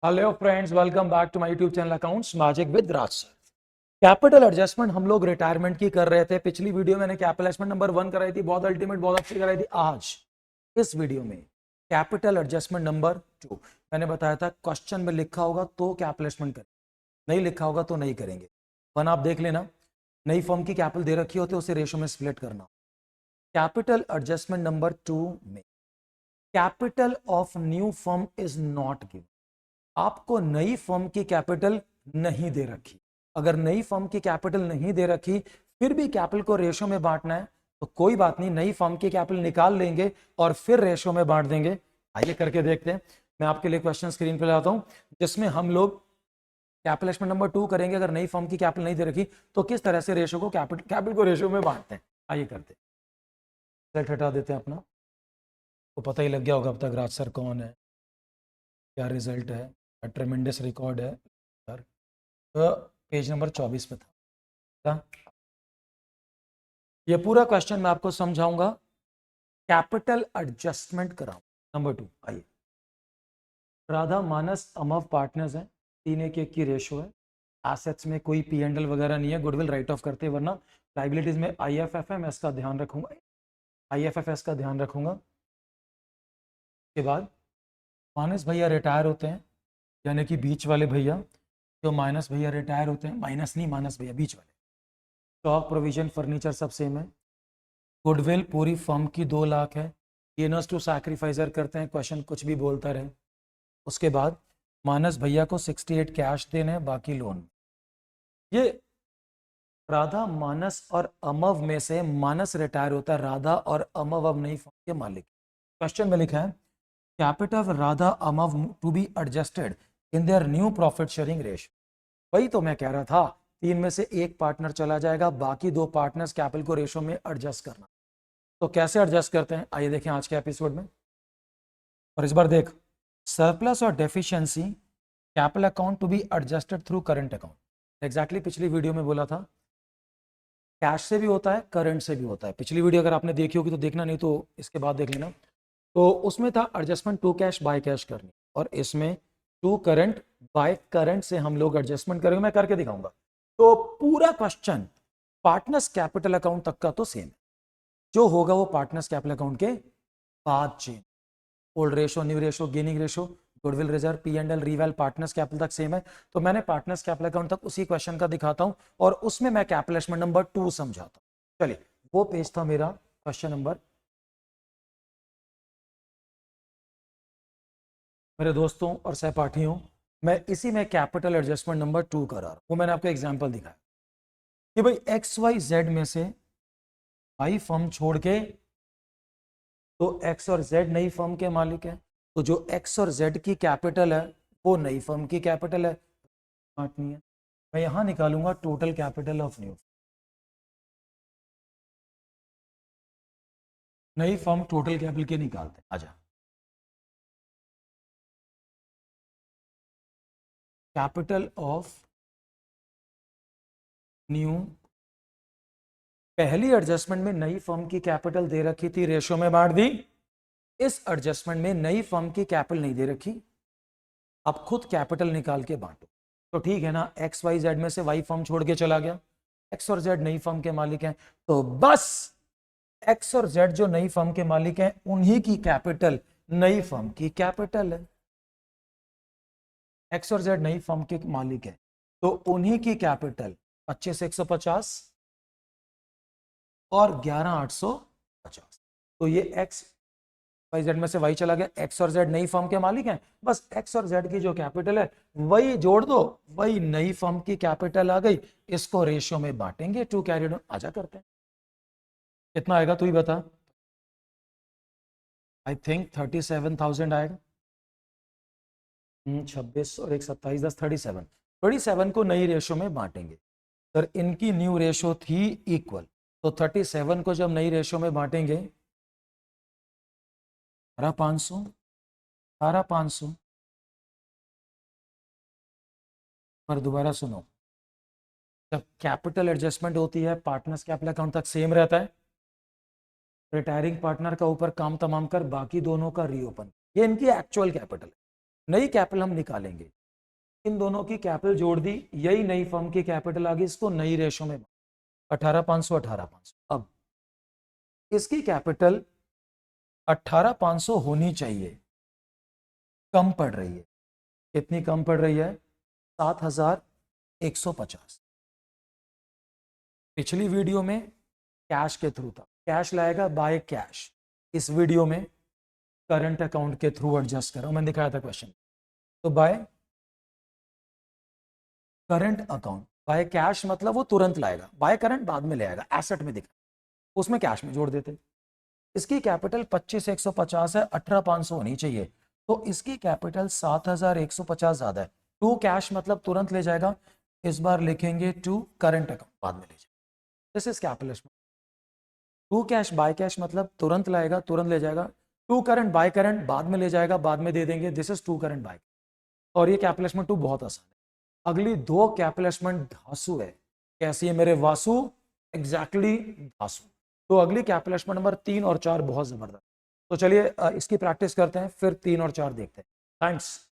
Hello friends, welcome back to my YouTube channel accounts magic with Raj sir. Capital adjustment हम लोग retirement की कर रहे थे। पिछली वीडियो मैंने कैपिटल एडजस्टमेंट नंबर 1 कराई थी, बहुत अल्टीमेट, बहुत अच्छी कराई थी। आज इस वीडियो में कैपिटल एडजस्टमेंट नंबर 2 मैंने बताया था क्वेश्चन में लिखा होगा तो कैपिटल एडजस्टमेंट करें, नहीं लिखा होगा तो नहीं करेंगे। वन आप देख लेना, नई फर्म की कैपिटल दे रखी होती है उसे रेशो में स्प्लिट करना। कैपिटल एडजस्टमेंट नंबर 2 में capital of new firm is not given. आपको नई फर्म की कैपिटल नहीं दे रखी। अगर नई फर्म की कैपिटल नहीं दे रखी फिर भी कैपिटल को रेशो में बांटना है तो कोई बात नहीं, नई फर्म की कैपिटल निकाल लेंगे और फिर रेशो में बांट देंगे। आइए करके देखते हैं। मैं आपके लिए क्वेश्चन स्क्रीन पे लाता हूं जिसमें हम लोग कैपिटल एडजस्टमेंट नंबर 2 करेंगे। अगर नई फर्म की कैपिटल नहीं दे रखी तो किस तरह से रेशो को कैपिटल को रेशो में बांटते हैं, आइए करते हैं। रिजल्ट हटा देते हैं अपना, तो पता ही लग गया होगा अब तक राज सर कौन है, क्या रिजल्ट है। ट्रेमेंडस रिकॉर्ड है सर। तो पेज नंबर 24 पे था। ये पूरा क्वेश्चन मैं आपको समझाऊंगा। कैपिटल एडजस्टमेंट कराऊं नंबर 2। आइए, राधा मानस अमव पार्टनर्स हैं, 3:1 की रेशो है। एसेट्स में कोई P&L वगैरह नहीं है, गुडविल राइट ऑफ करते हैं, वरना लाइबिलिटीज में IFFMS का ध्यान रखूंगा, IFFS का ध्यान रखूंगा। के बाद मानस भैया रिटायर होते हैं, यानी कि बीच वाले भैया, जो माइनस भैया रिटायर होते हैं, माइनस नहीं मानस भैया, बीच वाले। स्टॉक प्रोविजन फर्नीचर सब सेम है। गुडविल पूरी फर्म की 2 लाख है। गेनर्स टू सैक्रिफाइजर करते हैं, क्वेश्चन कुछ भी बोलता रहे। उसके बाद मानस भैया को 68 कैश देने हैं, बाकी लोन। ये राधा मानस और अमव में से मानस रिटायर होता है, राधा और अमव अब नई फर्म के मालिक। क्वेश्चन में लिखा है capital Radha amount to be adjusted in their new profit sharing ratio. वही तो मैं कह रहा था, 3 में से 1 पार्टनर चला जाएगा, बाकी 2 पार्टनर्स कैपिटल को रेशो में एडजस्ट करना। तो कैसे एडजस्ट करते हैं, आइए देखें आज के एपिसोड में। और इस बार देख, सरप्लस और deficiency capital account to be adjusted through current account. Exactly पिछली वीडियो में बोला था, कैश से भी होता है, करंट से भी होता है। पिछली वीडियो अगर आपने देखी होगी तो देखना, नहीं तो इसके बाद देख लेना। तो उसमें था adjustment to cash by cash करनी, और इसमें टू करंट बाय करंट से हम लोग एडजस्टमेंट करेंगे, मैं करके दिखाऊंगा। तो पूरा क्वेश्चन पार्टनर्स कैपिटल अकाउंट तक का तो सेम है, जो होगा वो पार्टनर्स कैपिटल अकाउंट के बाद change. Old ratio, new ratio, gaining ratio, goodwill reserve, P&L, reval, partners capital तक सेम है। तो मैंने पार्टनर्स कैपिटल अकाउंट तक उसी क्वेश्चन का दिखाता हूं और उसमें मैं कैपिटल एडजस्टमेंट नंबर 2 समझाता हूं। चलिए, वो पेज था मेरा क्वेश्चन नंबर। मेरे दोस्तों और सहपाठियों, मैं इसी में कैपिटल एडजस्टमेंट नंबर 2 कर रहा हूं। वो मैंने आपको एग्जांपल दिखाया कि भाई XYZ में से आई फर्म छोड़ के तो X और Z नई फर्म के मालिक है, तो जो X और Z की कैपिटल है वो नई फर्म की कैपिटल है, बांटनी है। मैं यहां निकालूंगा टोटल कैपिटल ऑफ न्यू। नई फर्म टोटल कैपिटल के निकालते हैं, आजा। कैपिटल ऑफ न्यू, पहली एडजस्टमेंट में नई फर्म की कैपिटल दे रखी थी, रेशो में बांट दी। इस एडजस्टमेंट में नई फर्म की कैपिटल नहीं दे रखी, अब खुद कैपिटल निकाल के बांटो। तो ठीक है ना, XYZ में से Y फर्म छोड़ के चला गया, X और Z नई फर्म के मालिक हैं, तो बस X और Z जो नई फर्म के मालिक हैं उन्हीं की कैपिटल नई फर्म की कैपिटल है। X और Z नई फर्म के मालिक हैं तो उन्हीं की कैपिटल 25,150 और 11,850। तो ये XYZ में से Y चला गया, X और Z नई फर्म के मालिक हैं, बस X और Z की जो कैपिटल है वही जोड़ दो, वही नई फर्म की कैपिटल आ गई। इसको रेशियो में बांटेंगे, 2 कैरी ऑन, आजा करते हैं। कितना आएगा तू ही बता। आई थिंक 37,000 आएगा। 26 और 1 27 10 37 को नई रेशो में बांटेंगे। सर इनकी न्यू रेशो थी इक्वल, तो 37 को जब नई रेशो में बांटेंगे 18,500 18,500। पर दोबारा सुनो, जब कैपिटल एडजस्टमेंट होती है पार्टनर्स कैपिटल अकाउंट तक सेम रहता है, रिटायरिंग पार्टनर का ऊपर काम तमाम कर बाकी दोनों का रीओपन, ये इनकी एक्चुअल कैपिटल है। नई कैपिटल हम निकालेंगे, इन दोनों की कैपिटल जोड़ दी, यही नई फर्म की कैपिटल आ गई, इसको नई रेशो में 18,500 18,500। अब इसकी कैपिटल 18,500 होनी चाहिए, कम पड़ रही है। कितनी कम पड़ रही है? 7,150। पिछली वीडियो में कैश के थ्रू था, कैश लाएगा बाय कैश। इस वीडियो में करंट अकाउंट के थ्रू एडजस्ट कर रहा हूं, मैंने दिखाया था क्वेश्चन। तो by current account, bye cash मतलब वो तुरंत लाएगा, बाय करंट बाद में ले आएगा, एसेट में दिखा, उसमें कैश में जोड़ देते। इसकी कैपिटल 25,150 है, 18,500 होनी चाहिए, तो इसकी कैपिटल 7,150 ज्यादा है। टू कैश मतलब तुरंत ले जाएगा, इस बार लिखेंगे टू करंट अकाउंट, बाद में ले जाएगा। This is capital. To cash by cash मतलब तुरंत लाएगा, तुरंत ले जाएगा। टू करंट बाय करंट बाद में ले जाएगा, बाद में दे देंगे। This is to current by. और ये कैपिटल टू बहुत आसान है। अगली दो कैपिटल धासु है। कैसी है मेरे वासु? एग्जैक्टली धासु। तो अगली कैपिटल नंबर 3 और 4 बहुत जबरदस्त। तो चलिए इसकी प्रैक्टिस करते हैं, फिर 3 और 4 देखते हैं। थैंक्स।